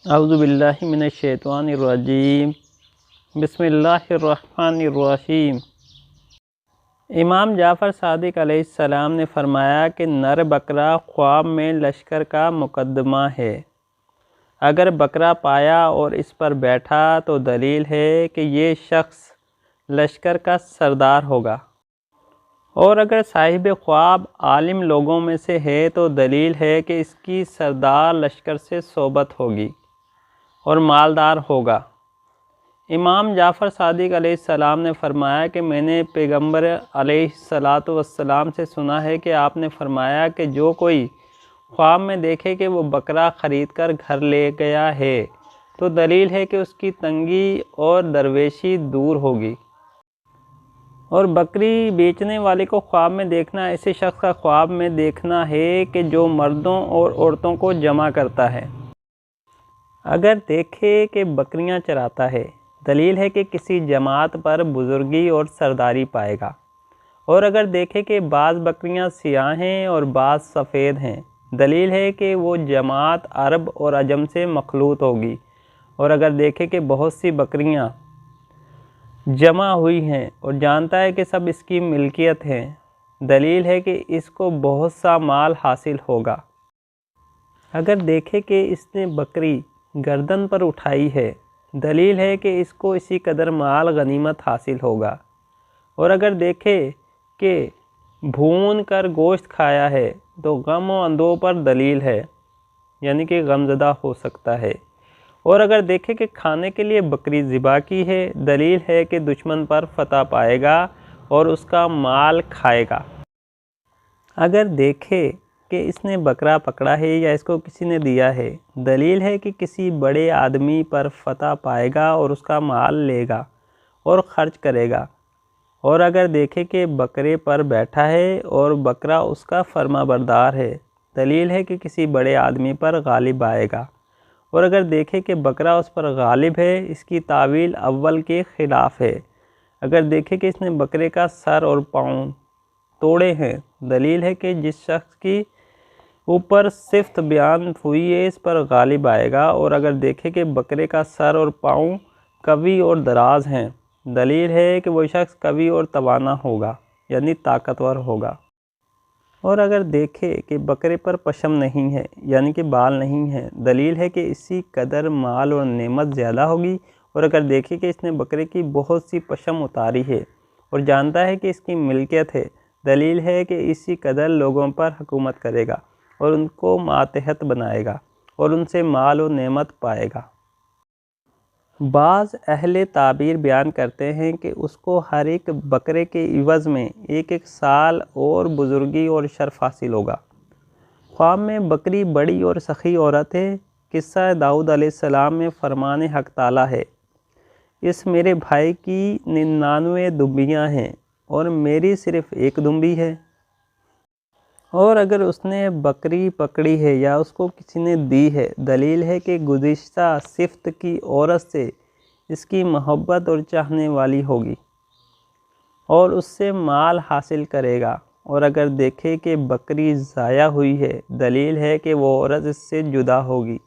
اعوذ باللہ من الشیطان الرجیم بسم اللہ الرحمن الرحیم۔ امام جعفر صادق علیہ السلام نے فرمایا کہ نر بکرا خواب میں لشکر کا مقدمہ ہے۔ اگر بکرا پایا اور اس پر بیٹھا تو دلیل ہے کہ یہ شخص لشکر کا سردار ہوگا، اور اگر صاحب خواب عالم لوگوں میں سے ہے تو دلیل ہے کہ اس کی سردار لشکر سے صحبت ہوگی اور مالدار ہوگا۔ امام جعفر صادق علیہ السلام نے فرمایا کہ میں نے پیغمبر علیہ السلام سے سنا ہے کہ آپ نے فرمایا کہ جو کوئی خواب میں دیکھے کہ وہ بکرا خرید کر گھر لے گیا ہے تو دلیل ہے کہ اس کی تنگی اور درویشی دور ہوگی۔ اور بکری بیچنے والے کو خواب میں دیکھنا ایسے شخص کا خواب میں دیکھنا ہے کہ جو مردوں اور عورتوں کو جمع کرتا ہے۔ اگر دیکھے کہ بکریاں چراتا ہے، دلیل ہے کہ کسی جماعت پر بزرگی اور سرداری پائے گا۔ اور اگر دیکھے کہ بعض بکریاں سیاہ ہیں اور بعض سفید ہیں، دلیل ہے کہ وہ جماعت عرب اور عجم سے مخلوط ہوگی۔ اور اگر دیکھے کہ بہت سی بکریاں جمع ہوئی ہیں اور جانتا ہے کہ سب اس کی ملکیت ہیں، دلیل ہے کہ اس کو بہت سا مال حاصل ہوگا۔ اگر دیکھے کہ اس نے بکری گردن پر اٹھائی ہے، دلیل ہے کہ اس کو اسی قدر مال غنیمت حاصل ہوگا۔ اور اگر دیکھے کہ بھون کر گوشت کھایا ہے تو غم و اندوہ پر دلیل ہے، یعنی کہ غمزدہ ہو سکتا ہے۔ اور اگر دیکھے کہ کھانے کے لیے بکری ذبح کی ہے، دلیل ہے کہ دشمن پر فتح پائے گا اور اس کا مال کھائے گا۔ اگر دیکھے کہ اس نے بکرا پکڑا ہے یا اس کو کسی نے دیا ہے، دلیل ہے کہ کسی بڑے آدمی پر فتح پائے گا اور اس کا مال لے گا اور خرچ کرے گا۔ اور اگر دیکھے کہ بکرے پر بیٹھا ہے اور بکرا اس کا فرما بردار ہے، دلیل ہے کہ کسی بڑے آدمی پر غالب آئے گا۔ اور اگر دیکھے کہ بکرا اس پر غالب ہے، اس کی تعویل اول کے خلاف ہے۔ اگر دیکھے کہ اس نے بکرے کا سر اور پاؤں توڑے ہیں، دلیل ہے کہ جس شخص کی اوپر صفت بیان ہوئی ہے اس پر غالب آئے گا۔ اور اگر دیکھے کہ بکرے کا سر اور پاؤں قوی اور دراز ہیں، دلیل ہے کہ وہ شخص قوی اور توانا ہوگا، یعنی طاقتور ہوگا۔ اور اگر دیکھے کہ بکرے پر پشم نہیں ہے، یعنی کہ بال نہیں ہے، دلیل ہے کہ اسی قدر مال اور نعمت زیادہ ہوگی۔ اور اگر دیکھے کہ اس نے بکرے کی بہت سی پشم اتاری ہے اور جانتا ہے کہ اس کی ملکیت ہے، دلیل ہے کہ اسی قدر لوگوں پر حکومت کرے گا اور ان کو ماتحت بنائے گا اور ان سے مال و نعمت پائے گا۔ بعض اہل تعبیر بیان کرتے ہیں کہ اس کو ہر ایک بکرے کے عوض میں ایک سال اور بزرگی اور شرف حاصل ہوگا۔ خواب میں بکری بڑی اور سخی عورت ہے۔ قصہ داؤد علیہ السلام میں فرمان حق تعالیٰ ہے، اس میرے بھائی کی 99 دمبیاں ہیں اور میری صرف ایک دمبی ہے۔ اور اگر اس نے بکری پکڑی ہے یا اس کو کسی نے دی ہے، دلیل ہے کہ گزشتہ صفت کی عورت سے اس کی محبت اور چاہنے والی ہوگی اور اس سے مال حاصل کرے گا۔ اور اگر دیکھے کہ بکری ضائع ہوئی ہے، دلیل ہے کہ وہ عورت اس سے جدا ہوگی۔